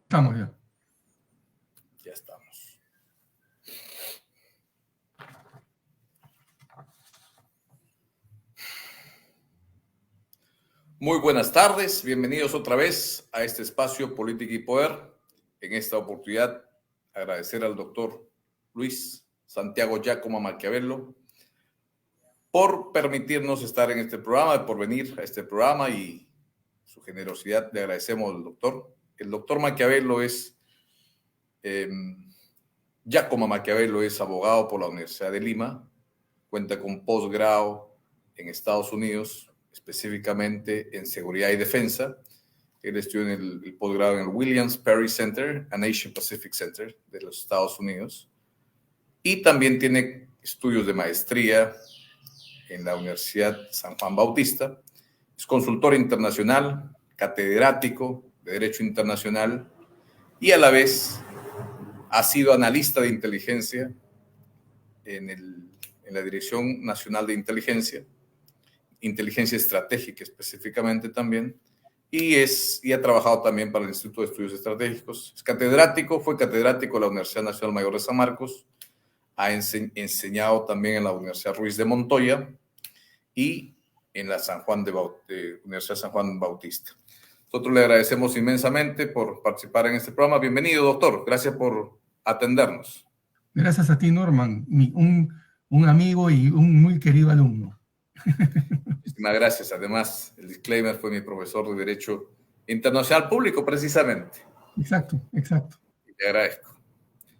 Estamos ya. Ya estamos. Muy buenas tardes, bienvenidos otra vez a este espacio Política y Poder. En esta oportunidad, agradecer al doctor Luis Santiago Giacomo Maquiavelo por permitirnos estar en este programa, por venir a este programa y su generosidad. Le agradecemos al doctor. El doctor Maquiavelo es... Giacomo Maquiavelo es abogado por la Universidad de Lima, cuenta con posgrado en Estados Unidos, específicamente en seguridad y defensa. Él estudió en el posgrado en el Williams Perry Center and Asian Pacific Center de los Estados Unidos, y también tiene estudios de maestría en la Universidad San Juan Bautista. Es consultor internacional, catedrático de Derecho Internacional y a la vez ha sido analista de inteligencia en la Dirección Nacional de Inteligencia Estratégica específicamente también, y ha trabajado también para el Instituto de Estudios Estratégicos. Es catedrático, fue catedrático de la Universidad Nacional Mayor de San Marcos, ha enseñado también en la Universidad Ruiz de Montoya y en la Universidad San Juan Bautista. Nosotros le agradecemos inmensamente por participar en este programa. Bienvenido, doctor. Gracias por atendernos. Gracias a ti, Norman, un amigo y un muy querido alumno. Muchísimas gracias. Además, el disclaimer, fue mi profesor de Derecho Internacional Público, precisamente. Exacto. Y te agradezco.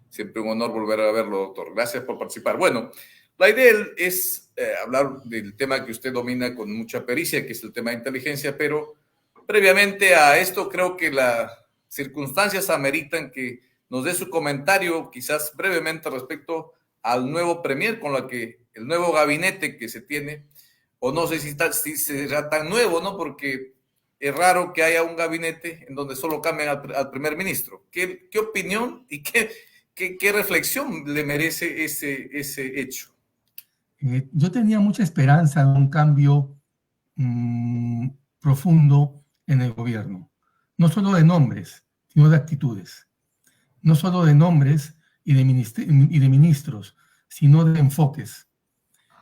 Siempre un honor volver a verlo, doctor. Gracias por participar. Bueno, la idea es hablar del tema que usted domina con mucha pericia, que es el tema de inteligencia, pero previamente a esto creo que las circunstancias ameritan que nos dé su comentario, quizás brevemente, respecto al nuevo premier, el nuevo gabinete que se tiene, o no sé si será tan nuevo, ¿no? Porque es raro que haya un gabinete en donde solo cambien al primer ministro. ¿Qué opinión y qué reflexión le merece ese hecho? Yo tenía mucha esperanza de un cambio profundo en el gobierno, no solo de nombres, sino de actitudes, no solo de nombres y de ministros, sino de enfoques.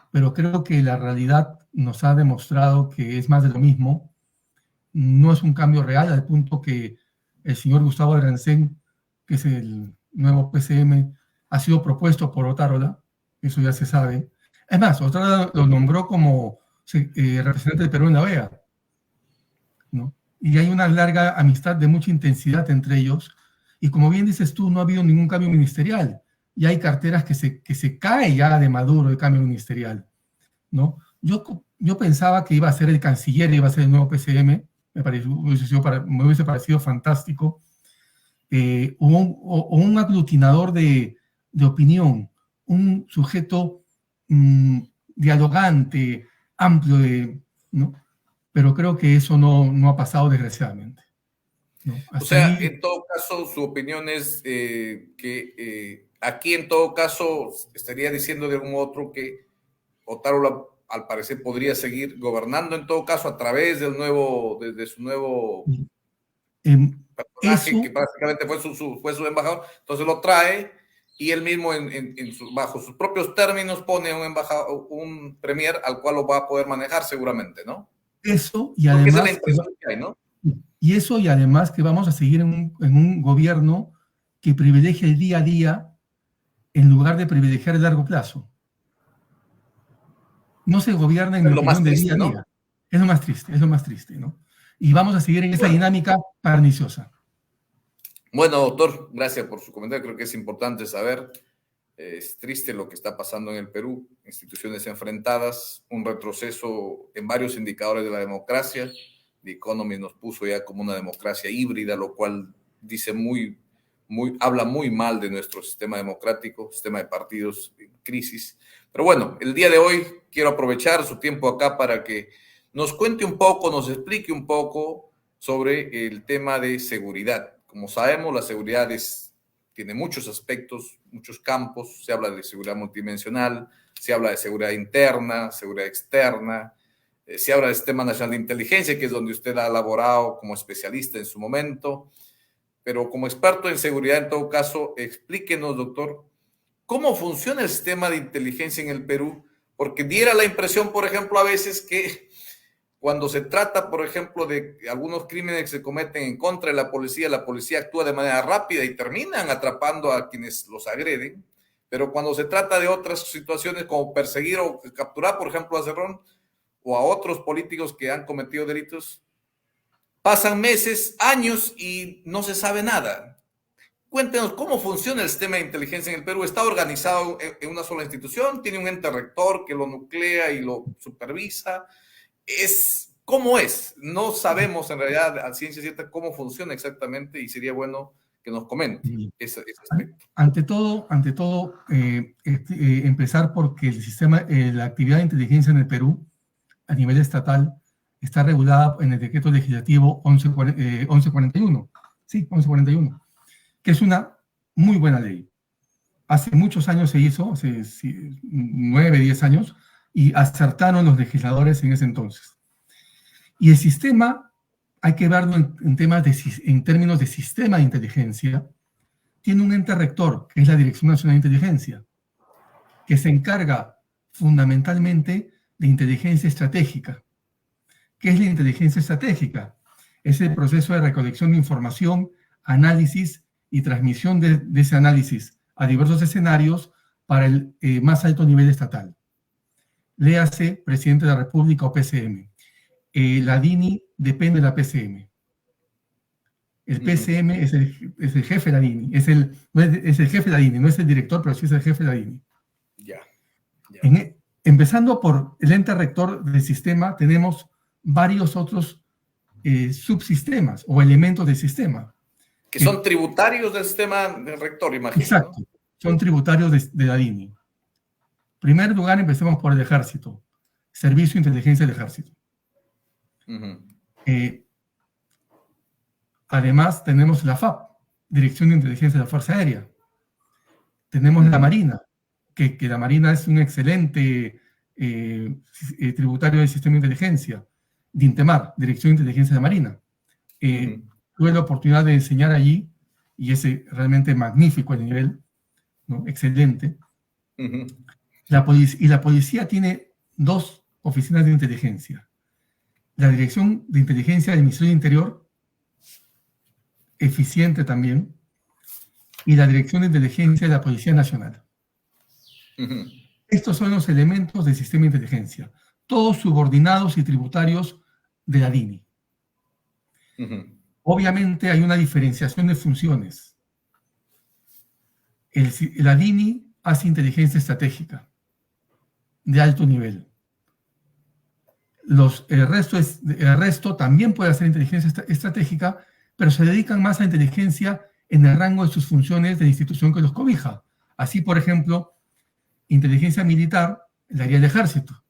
Pero creo que la realidad nos ha demostrado que es más de lo mismo. No es un cambio real, al punto que el señor Gustavo Arancén, que es el nuevo PCM, ha sido propuesto por Otárola, eso ya se sabe. Es más, Otárola lo nombró como representante del Perú en la OEA, ¿no? Y hay una larga amistad de mucha intensidad entre ellos. Y como bien dices tú, no ha habido ningún cambio ministerial. Y hay carteras que se cae ya de Maduro el cambio ministerial, ¿no? Yo pensaba que iba a ser el canciller, iba a ser el nuevo PCM, me hubiese parecido fantástico, o un aglutinador de opinión, un sujeto dialogante, amplio, ¿no? Pero creo que eso no ha pasado, desgraciadamente, ¿no? O sea, en todo caso, su opinión es que aquí, en todo caso, estaría diciendo de un otro que Otárola, al parecer, podría seguir gobernando, en todo caso, a través de su nuevo personaje, que prácticamente fue su embajador. Entonces lo trae y él mismo, bajo sus propios términos, pone un premier al cual lo va a poder manejar seguramente, ¿no? Eso, y además, esa es la impresión que hay, ¿no? Y eso, y además que vamos a seguir en un gobierno que privilegia el día a día en lugar de privilegiar el largo plazo. No se gobierna en mi opinión de día a día. Es lo más triste, ¿no? Y vamos a seguir en esa dinámica perniciosa. Bueno, doctor, gracias por su comentario. Creo que es importante saber. Es triste lo que está pasando en el Perú, instituciones enfrentadas, un retroceso en varios indicadores de la democracia. The Economist nos puso ya como una democracia híbrida, lo cual dice habla muy mal de nuestro sistema democrático, sistema de partidos en crisis. Pero bueno, el día de hoy quiero aprovechar su tiempo acá para que nos cuente un poco, nos explique un poco sobre el tema de seguridad. Como sabemos, la seguridad tiene muchos aspectos, muchos campos. Se habla de seguridad multidimensional, se habla de seguridad interna, seguridad externa, se habla del Sistema Nacional de Inteligencia, que es donde usted ha elaborado como especialista en su momento. pero como experto en seguridad, en todo caso, explíquenos, doctor, cómo funciona el sistema de inteligencia en el Perú, porque diera la impresión, por ejemplo, a veces que cuando se trata, por ejemplo, de algunos crímenes que se cometen en contra de la policía actúa de manera rápida y terminan atrapando a quienes los agreden, pero cuando se trata de otras situaciones como perseguir o capturar, por ejemplo, a Cerrón o a otros políticos que han cometido delitos, pasan meses, años y no se sabe nada. Cuéntenos cómo funciona el sistema de inteligencia en el Perú. ¿Está organizado en una sola institución? ¿Tiene un ente rector que lo nuclea y lo supervisa? ¿Cómo es? No sabemos en realidad a ciencia cierta cómo funciona exactamente y sería bueno que nos comente ese aspecto. Ante todo, empezar porque el sistema, la actividad de inteligencia en el Perú a nivel estatal está regulada en el decreto legislativo 1141, sí, 1141, que es una muy buena ley. Hace muchos años se hizo, hace 9, 10 años, y acertaron los legisladores en ese entonces. Y el sistema, hay que verlo en términos de sistema de inteligencia, tiene un ente rector, que es la Dirección Nacional de Inteligencia, que se encarga fundamentalmente de inteligencia estratégica. ¿Qué es la inteligencia estratégica? Es el proceso de recolección de información, análisis y transmisión de ese análisis a diversos escenarios para el más alto nivel estatal. Léase Presidente de la República o PCM. La DINI depende de la PCM. El PCM es el jefe de la DINI. Es el jefe de la DINI, no es el director, pero sí es el jefe de la DINI. Ya. Empezando por el ente rector del sistema, tenemos varios otros subsistemas o elementos del sistema. Que son tributarios del sistema del rector, imagino. Exacto, ¿no? Son tributarios de la DINI. En primer lugar, empecemos por el Ejército, Servicio de Inteligencia del Ejército. Además, tenemos la FAP, Dirección de Inteligencia de la Fuerza Aérea. Tenemos la Marina, que la Marina es un excelente tributario del sistema de inteligencia. DINTEMAR, Dirección de Inteligencia de la Marina. Tuve la oportunidad de enseñar allí y es realmente magnífico el nivel, ¿no? Excelente. La policía tiene 2 oficinas de inteligencia. La Dirección de Inteligencia del Ministerio del Interior, eficiente también, y la Dirección de Inteligencia de la Policía Nacional. Estos son los elementos del sistema de inteligencia, todos subordinados y tributarios de la DINI. Obviamente hay una diferenciación de funciones. La DINI hace inteligencia estratégica de alto nivel. El resto también puede hacer inteligencia estratégica, pero se dedican más a inteligencia en el rango de sus funciones de la institución que los cobija. Así, por inteligencia militar la haría el Ejército,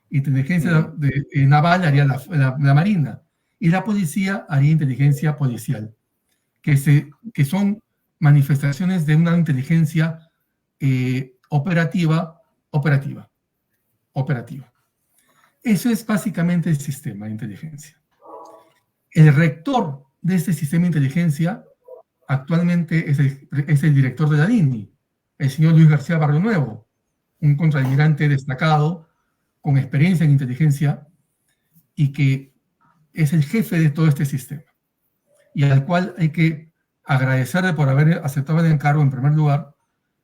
inteligencia naval haría la Marina, y la policía haría inteligencia policial, que son manifestaciones de una inteligencia operativa. Eso es básicamente el sistema de inteligencia. El rector de este sistema de inteligencia actualmente es el director de la DINI, el señor Luis García Barrio Nuevo, un contraalmirante destacado con experiencia en inteligencia y que es el jefe de todo este sistema y al cual hay que agradecerle por haber aceptado el encargo en primer lugar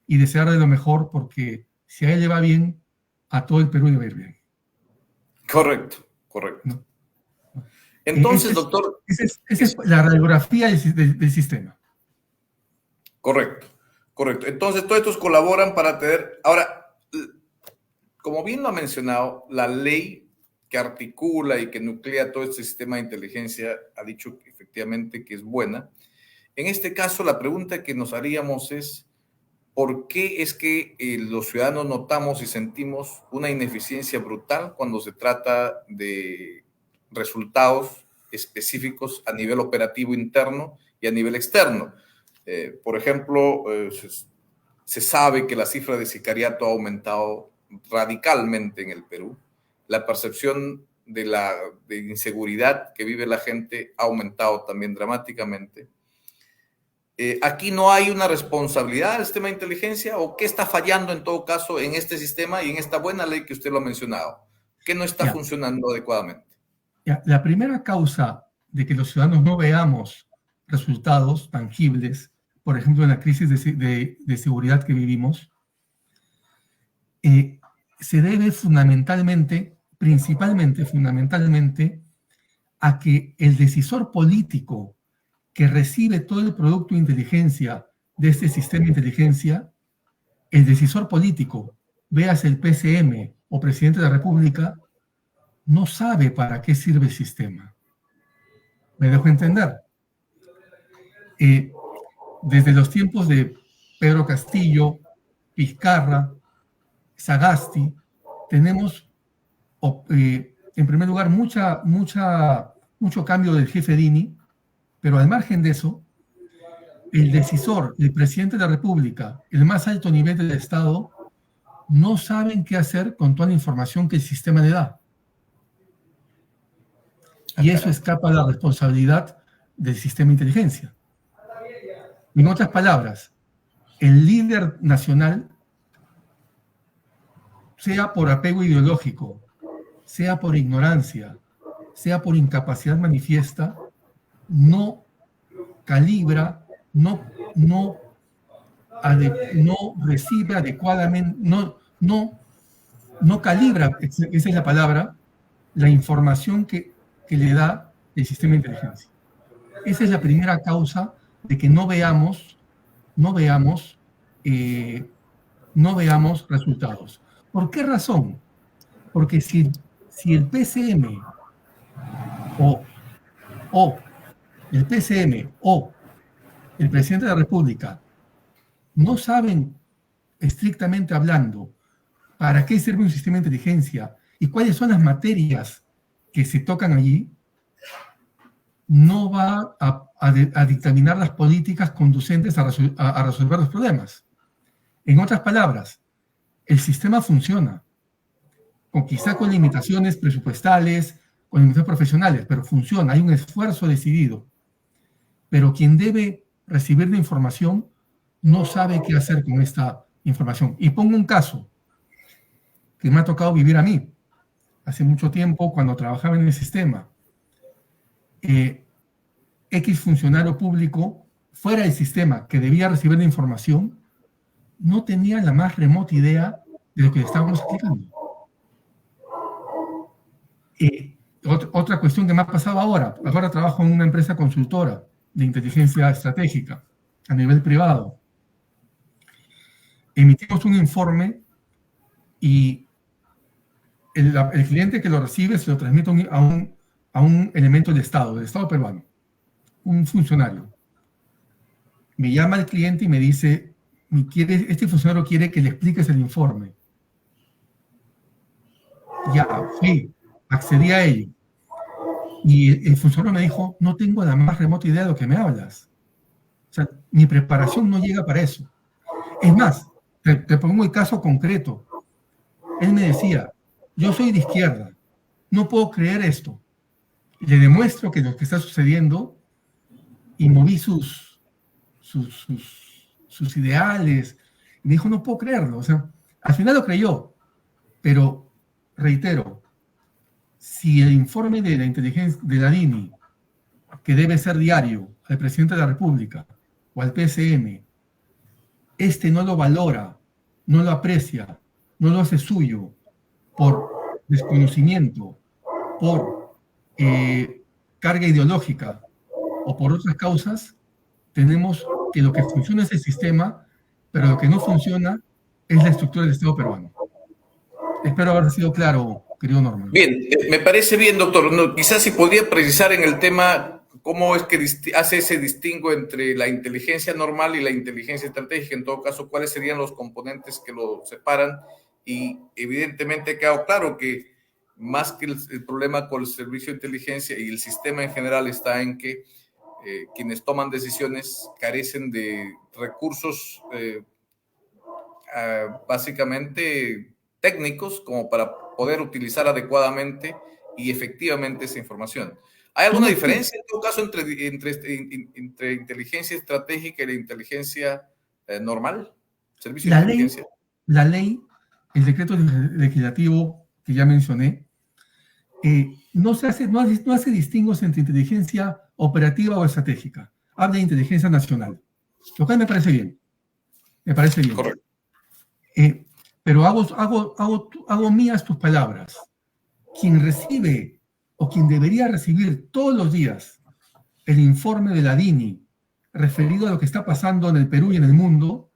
y desearle lo mejor, porque si a él le va bien, a todo el Perú le va a ir bien. Correcto. ¿No? Entonces, doctor... Esa es la radiografía del sistema. Correcto. Entonces, todos estos colaboran para tener... Ahora, como bien lo ha mencionado, la ley que articula y que nuclea todo este sistema de inteligencia ha dicho efectivamente que es buena. En este caso, la pregunta que nos haríamos es, ¿por qué es que los ciudadanos notamos y sentimos una ineficiencia brutal cuando se trata de resultados específicos a nivel operativo interno y a nivel externo? Por ejemplo, se sabe que la cifra de sicariato ha aumentado radicalmente en el Perú. La percepción de inseguridad que vive la gente ha aumentado también dramáticamente. ¿Aquí no hay una responsabilidad del sistema de inteligencia o qué está fallando en todo caso en este sistema y en esta buena ley que usted lo ha mencionado? ¿Qué no está funcionando adecuadamente? La primera causa de que los ciudadanos no veamos resultados tangibles, por ejemplo, en la crisis de seguridad que vivimos, se debe fundamentalmente, a que el decisor político que recibe todo el producto de inteligencia de este sistema de inteligencia, el decisor político, veas el PCM o presidente de la República, no sabe para qué sirve el sistema. ¿Me dejo entender? Desde los tiempos de Pedro Castillo, Vizcarra, Sagasti, tenemos, en primer lugar, mucho cambio del jefe Dini, pero al margen de eso, el decisor, el presidente de la República, el más alto nivel del Estado, no saben qué hacer con toda la información que el sistema le da. Y eso escapa a la responsabilidad del sistema de inteligencia. En otras palabras, el líder nacional, sea por apego ideológico, sea por ignorancia, sea por incapacidad manifiesta, no calibra, no recibe adecuadamente, no calibra, esa es la palabra, la información que le da el sistema de inteligencia. Esa es la primera causa de que no veamos resultados. ¿Por qué razón? Porque si el PCM o el PCM o el presidente de la República no saben, estrictamente hablando, para qué sirve un sistema de inteligencia y cuáles son las materias que se tocan allí, no va a dictaminar las políticas conducentes a resolver los problemas. En otras palabras, el sistema funciona, quizá con limitaciones presupuestales, con limitaciones profesionales, pero funciona, hay un esfuerzo decidido. Pero quien debe recibir la información no sabe qué hacer con esta información. Y pongo un caso que me ha tocado vivir a mí. Hace mucho tiempo, cuando trabajaba en el sistema, X funcionario público fuera del sistema que debía recibir la información no tenía la más remota idea de lo que le estábamos explicando. Otra cuestión que me ha pasado ahora trabajo en una empresa consultora de inteligencia estratégica a nivel privado. Emitimos un informe y el cliente que lo recibe se lo transmite a un elemento del Estado peruano, un funcionario. Me llama el cliente y me dice, este funcionario quiere que le expliques el informe. Ya, sí, accedí a ello. Y el funcionario me dijo, no tengo la más remota idea de lo que me hablas. O sea, mi preparación no llega para eso. Es más, te pongo el caso concreto. Él me decía, yo soy de izquierda, no puedo creer esto. Le demuestro que lo que está sucediendo y moví sus ideales. Y me dijo, no puedo creerlo. O sea, al final lo creyó, pero reitero, si el informe de la inteligencia de la DINI, que debe ser diario al presidente de la República o al PCM, no lo valora, no lo aprecia, no lo hace suyo por desconocimiento, por carga ideológica o por otras causas, tenemos que lo que funciona es el sistema, pero lo que no funciona es la estructura del Estado peruano. Espero haber sido claro, querido Norman. Bien, me parece bien, doctor. No, quizás si podría precisar en el tema cómo es que hace ese distingo entre la inteligencia normal y la inteligencia estratégica. En todo caso, cuáles serían los componentes que lo separan. Y evidentemente ha quedado claro que más que el problema con el servicio de inteligencia y el sistema en general está en que quienes toman decisiones carecen de recursos básicamente técnicos como para poder utilizar adecuadamente y efectivamente esa información. ¿Hay alguna diferencia en todo caso entre inteligencia estratégica y la inteligencia normal? ¿Servicio de inteligencia? La ley, el decreto legislativo que ya mencioné, no hace distingos entre inteligencia operativa o estratégica. Habla de inteligencia nacional. Lo cual me parece bien. Me parece bien. Correcto. Pero hago mías tus palabras. Quien recibe o quien debería recibir todos los días el informe de la DINI referido a lo que está pasando en el Perú y en el mundo,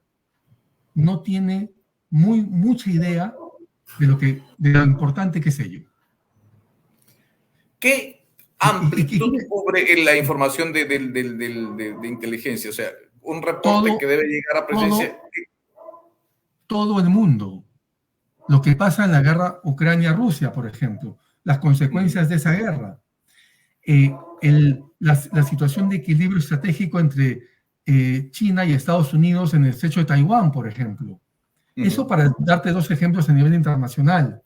no tiene mucha idea de lo importante que es ello. ¿Qué amplitud cubre la información de inteligencia? O sea, un reporte que debe llegar a presidencia. Todo el mundo. Lo que pasa en la guerra Ucrania-Rusia, por ejemplo, las consecuencias de esa guerra, la situación de equilibrio estratégico entre China y Estados Unidos en el estrecho de Taiwán, por ejemplo. Eso para darte dos ejemplos a nivel internacional.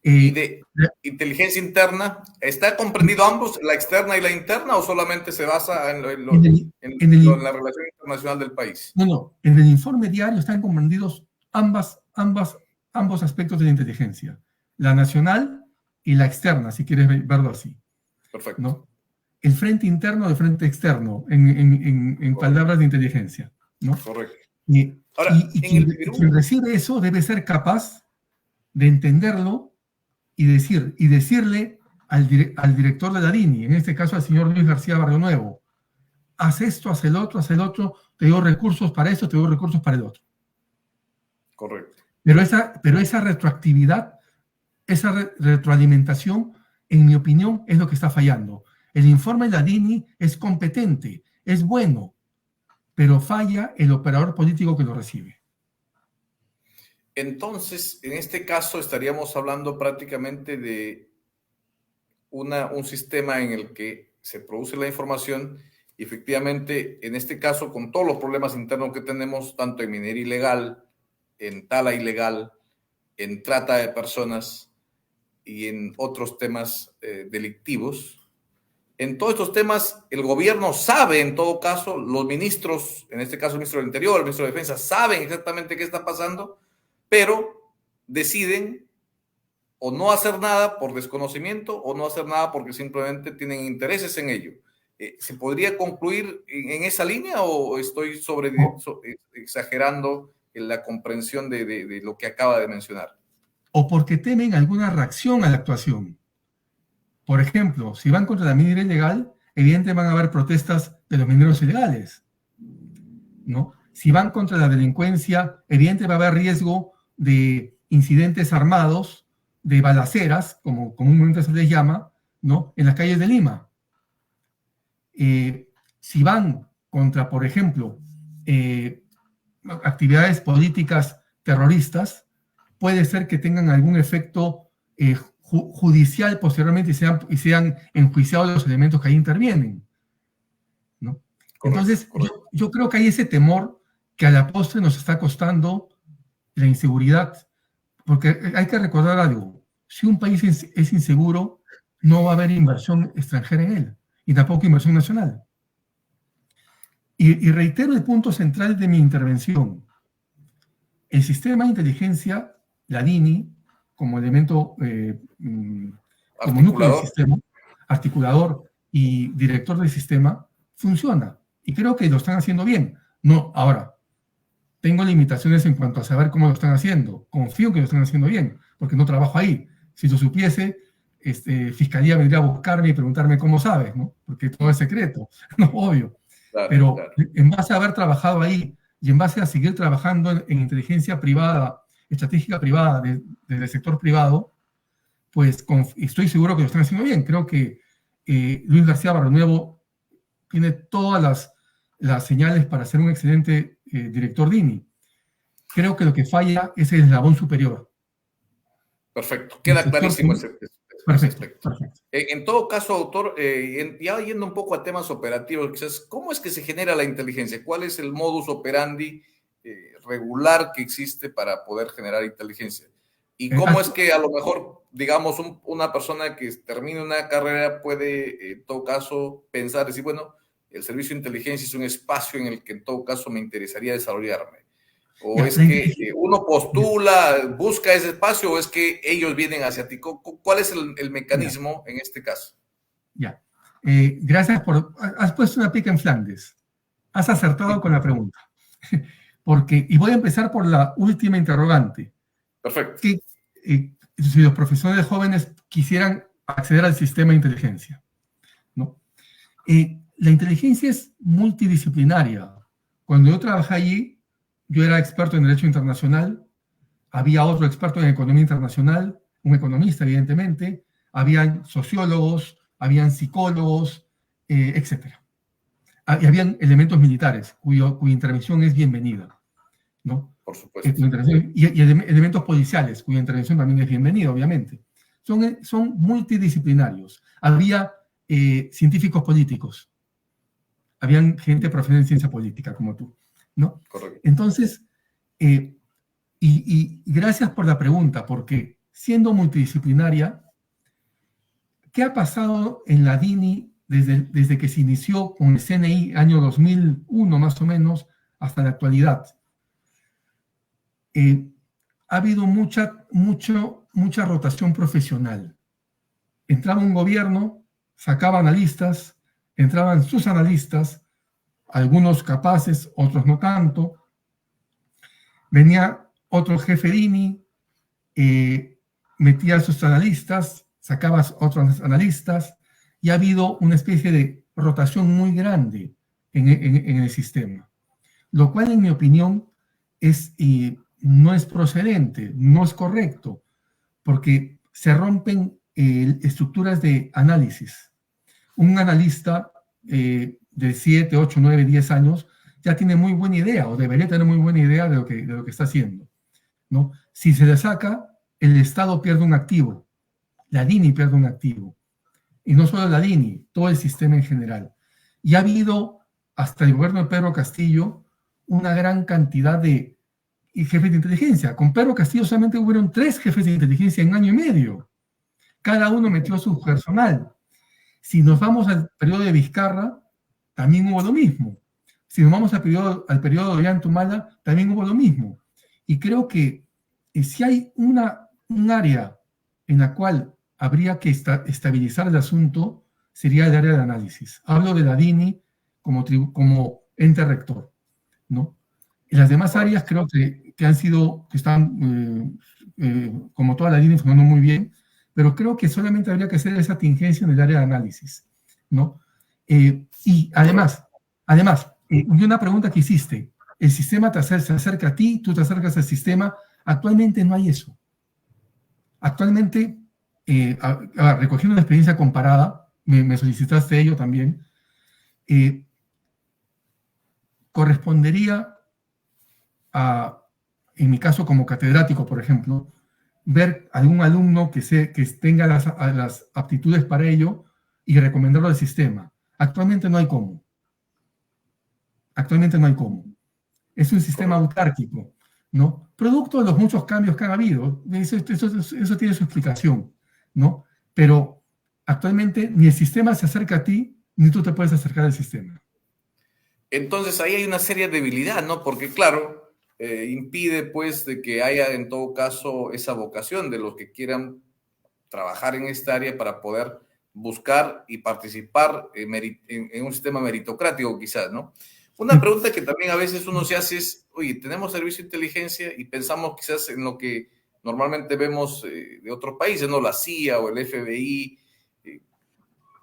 ¿Y de inteligencia interna, está comprendido ambos, la externa y la interna, o solamente se basa en la relación internacional del país? No, en el informe diario están comprendidos ambos aspectos de la inteligencia, la nacional y la externa, si quieres verlo así. Perfecto. ¿No? El frente interno del frente externo, en palabras de inteligencia, ¿no? Correcto. Ahora, quien recibe eso debe ser capaz de entenderlo y decirle al director de la DINI, en este caso al señor Luis García Barrionuevo, haz esto, haz el otro, te doy recursos para esto, te doy recursos para el otro. Correcto. Pero esa retroactividad, esa retroalimentación, en mi opinión, es lo que está fallando. El informe de la DINI es competente, es bueno, pero falla el operador político que lo recibe. Entonces, en este caso estaríamos hablando prácticamente de un sistema en el que se produce la información y efectivamente, en este caso, con todos los problemas internos que tenemos, tanto en minería ilegal, en tala ilegal, en trata de personas y en otros temas delictivos, en todos estos temas el gobierno sabe, en todo caso, los ministros, en este caso el ministro del Interior, el ministro de Defensa, saben exactamente qué está pasando, pero deciden o no hacer nada por desconocimiento o no hacer nada porque simplemente tienen intereses en ello. ¿Se podría concluir en esa línea o estoy exagerando en la comprensión de lo que acaba de mencionar? O porque temen alguna reacción a la actuación. Por ejemplo, si van contra la minería ilegal, evidentemente van a haber protestas de los mineros ilegales, ¿no? Si van contra la delincuencia, evidentemente va a haber riesgo de incidentes armados, de balaceras, como comúnmente se les llama, ¿no? En las calles de Lima. Si van contra, por ejemplo, actividades políticas terroristas, puede ser que tengan algún efecto judicial posteriormente y sean enjuiciados los elementos que ahí intervienen, ¿no? Entonces, yo creo que hay ese temor que a la postre nos está costando la inseguridad, porque hay que recordar algo: si un país es inseguro, no va a haber inversión extranjera en él, y tampoco inversión nacional. Y reitero el punto central de mi intervención. El sistema de inteligencia, la DINI, como elemento, como núcleo del sistema, articulador y director del sistema, funciona. Y creo que lo están haciendo bien. No, ahora, tengo limitaciones en cuanto a saber cómo lo están haciendo. Confío que lo están haciendo bien, porque no trabajo ahí. Si lo supiese, Fiscalía vendría a buscarme y preguntarme cómo sabes, ¿no? Porque todo es secreto, no, obvio. Claro, pero claro, en base a haber trabajado ahí y en base a seguir trabajando en inteligencia privada, estratégica privada, del sector privado, pues estoy seguro que lo están haciendo bien. Creo que Luis García Barrionuevo tiene todas las señales para ser un excelente director DINI. Creo que lo que falla es el eslabón superior. Perfecto, queda clarísimo ese aspecto. Perfecto. En todo caso, doctor, ya yendo un poco a temas operativos, quizás, ¿cómo es que se genera la inteligencia? ¿Cuál es el modus operandi regular que existe para poder generar inteligencia? ¿Y cómo es que a lo mejor digamos, una persona que termine una carrera puede, en todo caso, pensar, decir, bueno, el servicio de inteligencia es un espacio en el que, en todo caso, me interesaría desarrollarme? ¿O Ya, es que uno postula, busca ese espacio, o es que ellos vienen hacia ti? ¿Cuál es el mecanismo en este caso? Ya. Gracias por... Has puesto una pica en Flandes. Has acertado con la pregunta. Porque, y voy a empezar por la última interrogante. Perfecto. Que, si los profesores jóvenes quisieran acceder al sistema de inteligencia, ¿no? La inteligencia es multidisciplinaria. Cuando yo trabajé allí, yo era experto en Derecho Internacional, había otro experto en Economía Internacional, un economista, evidentemente, habían sociólogos, habían psicólogos, etc. Y habían elementos militares cuya intervención es bienvenida, ¿no? Por supuesto. Y elementos policiales cuya intervención también es bienvenida, obviamente. Son multidisciplinarios. Había científicos políticos, habían gente profesional en ciencia política como tú, ¿no? Correcto. Entonces, y gracias por la pregunta, porque siendo multidisciplinaria, ¿qué ha pasado en la DINI desde que se inició con el CNI, año 2001 más o menos, hasta la actualidad? Ha habido mucha rotación profesional. Entraba un gobierno, sacaba analistas, entraban sus analistas, algunos capaces, otros no tanto. Venía otro jefe DINI, metía a sus analistas, sacaba a otros analistas, y ha habido una especie de rotación muy grande en el sistema, lo cual, en mi opinión, no es procedente, no es correcto, porque se rompen estructuras de análisis. Un analista de 7, 8, 9, 10 años ya tiene muy buena idea, o debería tener muy buena idea de lo que está haciendo, ¿no? Si se le saca, el Estado pierde un activo, la DINI pierde un activo, y no solo la DINI, todo el sistema en general. Y ha habido, hasta el gobierno de Pedro Castillo, una gran cantidad de jefes de inteligencia. Con Pedro Castillo solamente hubieron 3 jefes de inteligencia en año y medio. Cada uno metió su personal. Si nos vamos al periodo de Vizcarra, también hubo lo mismo. Si nos vamos al periodo de Ollantumala, también hubo lo mismo. Y creo que si hay un área en la cual habría que estabilizar el asunto, sería el área de análisis. Hablo de la DINI como ente rector, ¿no? Y las demás áreas creo que están, como toda la DINI, funcionando muy bien, pero creo que solamente habría que hacer esa tingencia en el área de análisis, ¿no? Y además, y una pregunta que hiciste, el sistema se acerca a ti, tú te acercas al sistema. Actualmente no hay eso. Actualmente, recogiendo una experiencia comparada, me solicitaste ello también, correspondería en mi caso como catedrático, por ejemplo, ver algún alumno que tenga las aptitudes para ello y recomendarlo al sistema. Actualmente no hay cómo. Actualmente no hay cómo. Es un sistema autárquico, ¿no? Producto de los muchos cambios que han habido. Eso tiene su explicación, ¿no? Pero actualmente ni el sistema se acerca a ti, ni tú te puedes acercar al sistema. Entonces ahí hay una seria debilidad, ¿no? Porque claro, impide pues de que haya en todo caso esa vocación de los que quieran trabajar en esta área para poder buscar y participar en un sistema meritocrático quizás, ¿no? Una pregunta que también a veces uno se hace es, oye, tenemos servicio de inteligencia y pensamos quizás en lo que normalmente vemos de otros países, ¿no? La CIA o el FBI.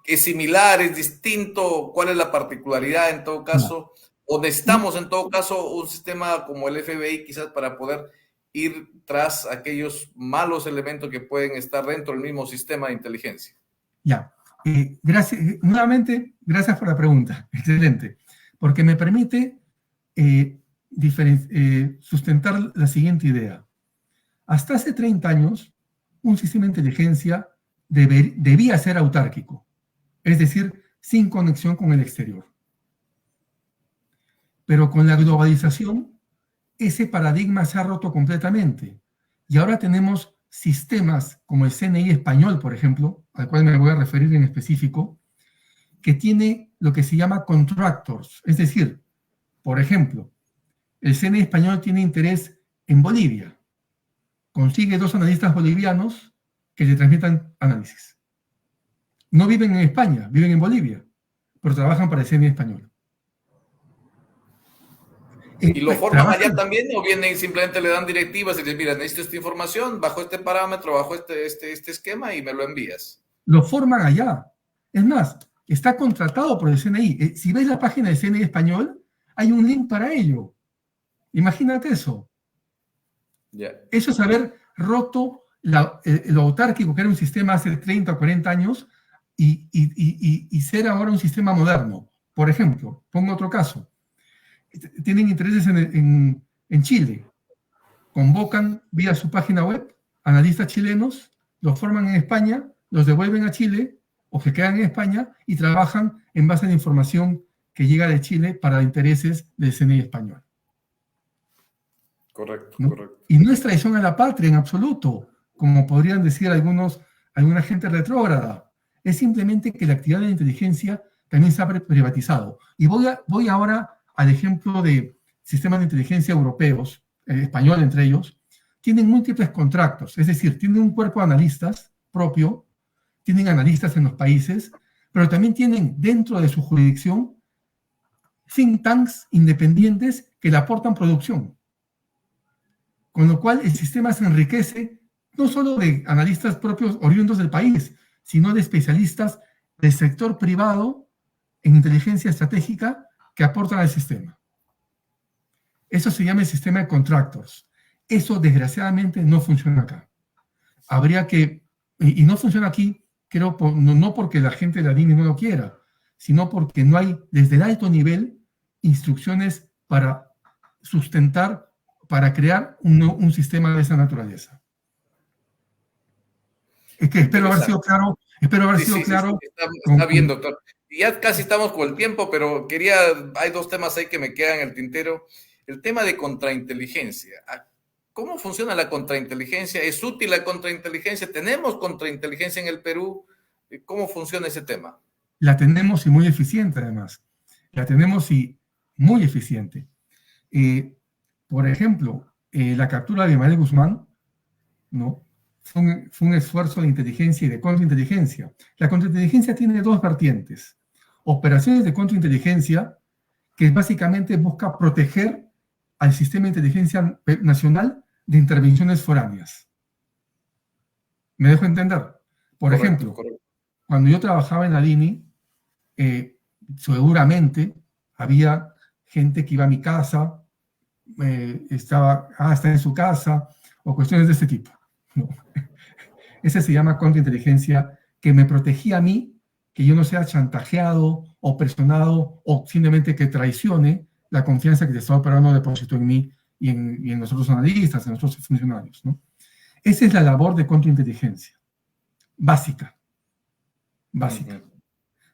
¿Es similar, es distinto? ¿Cuál es la particularidad en todo caso? ¿O necesitamos en todo caso un sistema como el FBI quizás para poder ir tras aquellos malos elementos que pueden estar dentro del mismo sistema de inteligencia? Ya, nuevamente, gracias por la pregunta, excelente, porque me permite sustentar la siguiente idea. Hasta hace 30 años, un sistema de inteligencia debía ser autárquico, es decir, sin conexión con el exterior. Pero con la globalización, ese paradigma se ha roto completamente y ahora tenemos sistemas como el CNI español, por ejemplo, al cual me voy a referir en específico, que tiene lo que se llama contractors. Es decir, por ejemplo, el CNI español tiene interés en Bolivia. Consigue 2 analistas bolivianos que le transmitan análisis. No viven en España, viven en Bolivia, pero trabajan para el CNI español. ¿Y lo forman allá también o vienen y simplemente le dan directivas y dicen, mira, necesito esta información, bajo este parámetro, bajo este esquema y me lo envías? Lo forman allá. Es más, está contratado por el CNI. Si ves la página del CNI español, hay un link para ello. Imagínate eso. Yeah. Eso es haber roto lo autárquico, que era un sistema hace 30 o 40 años, y ser ahora un sistema moderno. Por ejemplo, pongo otro caso. Tienen intereses en Chile. Convocan vía su página web analistas chilenos, los forman en España, los devuelven a Chile o se quedan en España y trabajan en base a la información que llega de Chile para intereses del CNI español. Correcto, ¿no? correcto. Y no es traición a la patria en absoluto, como podrían decir alguna gente retrógrada. Es simplemente que la actividad de la inteligencia también se ha privatizado. Y voy ahora al ejemplo de sistemas de inteligencia europeos, español entre ellos, tienen múltiples contratos, es decir, tienen un cuerpo de analistas propio, tienen analistas en los países, pero también tienen dentro de su jurisdicción think tanks independientes que le aportan producción. Con lo cual el sistema se enriquece no solo de analistas propios oriundos del país, sino de especialistas del sector privado en inteligencia estratégica que aportan al sistema. Eso se llama el sistema de contractors. Eso desgraciadamente no funciona acá. Habría que, y no funciona aquí, creo, no porque la gente de la DINI no lo quiera, sino porque no hay desde el alto nivel instrucciones para sustentar, para crear un sistema de esa naturaleza. Es que espero haber sido claro. Está bien, doctor. Ya casi estamos con el tiempo, pero hay 2 temas ahí que me quedan en el tintero. El tema de contrainteligencia. ¿Cómo funciona la contrainteligencia? ¿Es útil la contrainteligencia? ¿Tenemos contrainteligencia en el Perú? ¿Cómo funciona ese tema? La tenemos y muy eficiente, además. La tenemos y muy eficiente. Por ejemplo, la captura de Manuel Guzmán, ¿no? Fue un esfuerzo de inteligencia y de contrainteligencia. La contrainteligencia tiene 2 vertientes. Operaciones de contrainteligencia, que básicamente busca proteger al sistema de inteligencia nacional de intervenciones foráneas. ¿Me dejo entender? Por ejemplo, cuando yo trabajaba en la DINI, seguramente había gente que iba a mi casa, está en su casa, o cuestiones de este tipo. No. Ese se llama contrainteligencia, que me protegía a mí, que yo no sea chantajeado o presionado o simplemente que traicione la confianza que el Estado peruano depositó en mí y en los otros analistas, en los otros funcionarios, ¿no? Esa es la labor de contrainteligencia, básica,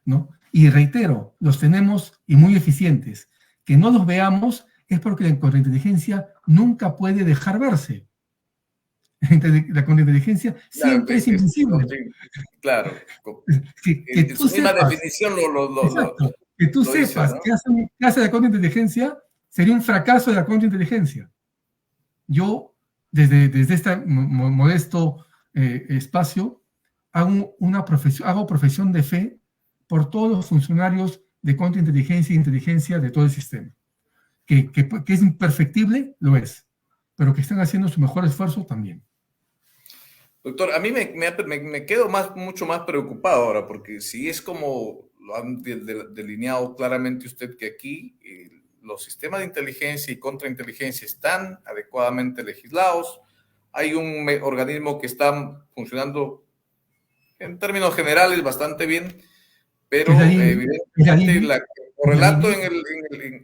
¿no? Y reitero, los tenemos y muy eficientes. Que no los veamos es porque la contrainteligencia nunca puede dejar verse. La contrainteligencia siempre es invisible. Claro. Que tú misma sepas, definición que tú sepas, ¿no? qué hace la contrainteligencia sería un fracaso de la contrainteligencia. Yo, desde este modesto espacio, hago profesión de fe por todos los funcionarios de contrainteligencia e inteligencia de todo el sistema. Que es imperfectible, lo es, pero que están haciendo su mejor esfuerzo también. Doctor, a mí me quedo mucho más preocupado ahora, porque si es como lo han delineado claramente usted, que aquí los sistemas de inteligencia y contrainteligencia están adecuadamente legislados, hay un organismo que está funcionando en términos generales bastante bien, pero evidentemente el relato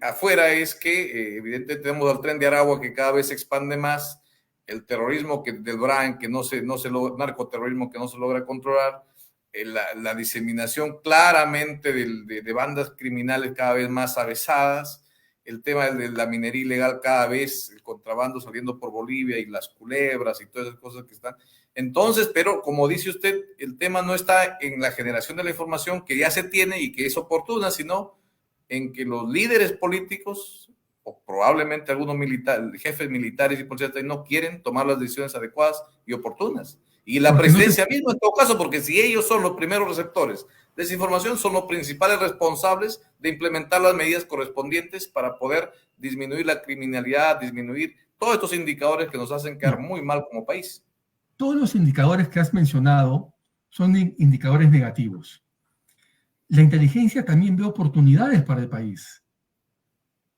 afuera es que evidentemente tenemos al tren de Aragua que cada vez se expande más, el terrorismo del BRAN, que narcoterrorismo que no se logra controlar, la diseminación claramente de bandas criminales cada vez más avesadas, el tema de la minería ilegal cada vez, el contrabando saliendo por Bolivia y las culebras y todas esas cosas que están. Entonces, pero como dice usted, el tema no está en la generación de la información que ya se tiene y que es oportuna, sino en que los líderes políticos o probablemente algunos jefes militares y policías no quieren tomar las decisiones adecuadas y oportunas. Y la presidencia misma, en todo caso, porque si ellos son los primeros receptores de esa información, son los principales responsables de implementar las medidas correspondientes para poder disminuir la criminalidad, disminuir todos estos indicadores que nos hacen quedar muy mal como país. Todos los indicadores que has mencionado son indicadores negativos. La inteligencia también ve oportunidades para el país,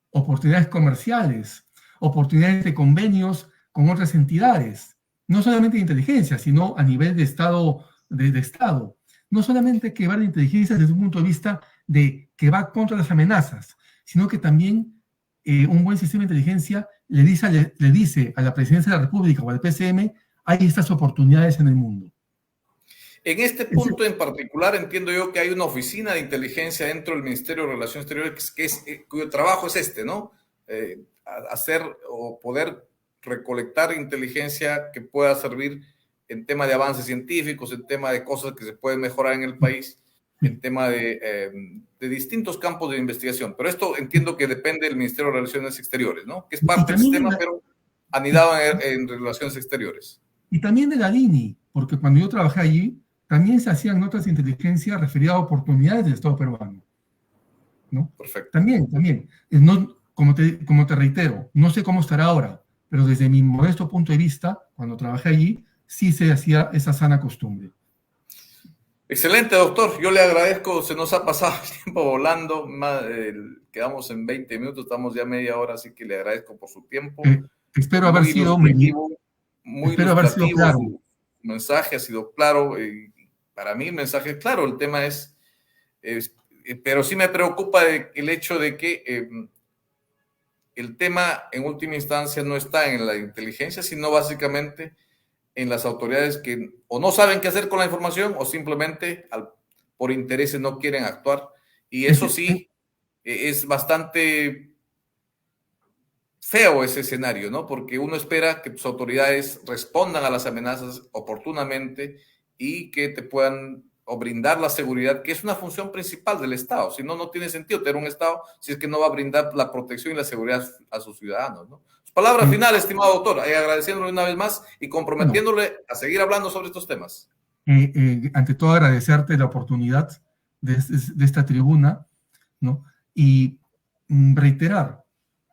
oportunidades comerciales, oportunidades de convenios con otras entidades, no solamente de inteligencia, sino a nivel de Estado, de Estado. No solamente que va la inteligencia desde un punto de vista de que va contra las amenazas, sino que también un buen sistema de inteligencia le dice a la Presidencia de la República o al PCM, hay estas oportunidades en el mundo. En este punto en particular entiendo yo que hay una oficina de inteligencia dentro del Ministerio de Relaciones Exteriores cuyo trabajo es este, ¿no? Hacer o poder recolectar inteligencia que pueda servir en tema de avances científicos, en tema de cosas que se pueden mejorar en el país, en tema de distintos campos de investigación. Pero esto entiendo que depende del Ministerio de Relaciones Exteriores, ¿no? Que es parte del sistema, pero anidado en Relaciones Exteriores. Y también de la DINI, porque cuando yo trabajé allí, también se hacían notas de inteligencia referidas a oportunidades del Estado peruano, ¿no? Perfecto. También. No, como te reitero, no sé cómo estará ahora, pero desde mi modesto punto de vista, cuando trabajé allí, sí se hacía esa sana costumbre. Excelente, doctor. Yo le agradezco. Se nos ha pasado el tiempo volando. Quedamos en 20 minutos, estamos ya media hora, así que le agradezco por su tiempo. Espero haber sido muy claro. Su mensaje ha sido claro. Para mí el mensaje es claro. El tema pero sí me preocupa el hecho de que el tema en última instancia no está en la inteligencia, sino básicamente en las autoridades que o no saben qué hacer con la información o simplemente por intereses no quieren actuar. Y eso sí, es bastante feo ese escenario, ¿no? Porque uno espera que tus autoridades respondan a las amenazas oportunamente y que te puedan o brindar la seguridad, que es una función principal del Estado. Si no, no tiene sentido tener un Estado si es que no va a brindar la protección y la seguridad a sus ciudadanos, ¿no? Palabra final, estimado doctor, agradeciéndole una vez más y comprometiéndole a seguir hablando sobre estos temas. Ante todo, agradecerte la oportunidad de esta tribuna, ¿no? Y reiterar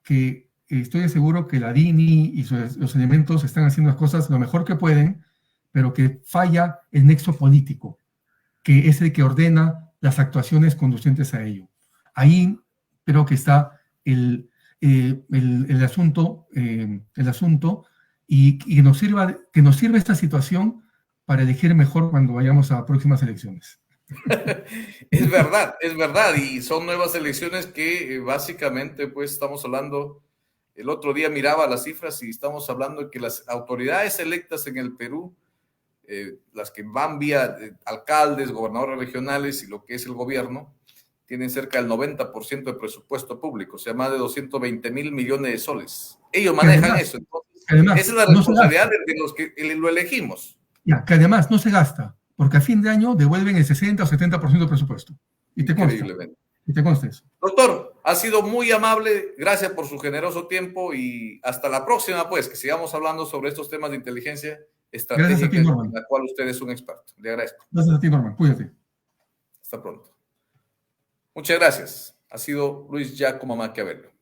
que estoy seguro que la DINI y los elementos están haciendo las cosas lo mejor que pueden, pero que falla el nexo político, que es el que ordena las actuaciones conducentes a ello. Ahí creo que está el asunto y que nos sirva esta situación para elegir mejor cuando vayamos a próximas elecciones. Es verdad, y son nuevas elecciones que básicamente pues estamos hablando, el otro día miraba las cifras y estamos hablando de que las autoridades electas en el Perú, las que van vía alcaldes, gobernadores regionales y lo que es el gobierno, tienen cerca del 90% de presupuesto público, o sea, más de 220 mil millones de soles. Ellos manejan eso, entonces esa es la responsabilidad de los que lo elegimos. Ya, que además no se gasta, porque a fin de año devuelven el 60 o 70% del presupuesto. Y te consta eso. Doctor, ha sido muy amable, gracias por su generoso tiempo y hasta la próxima, pues, que sigamos hablando sobre estos temas de inteligencia estratégica en la cual usted es un experto. Le agradezco. Gracias a ti, Norman. Cuídate. Hasta pronto. Muchas gracias. Ha sido Luis Giacomo Maquiavelo.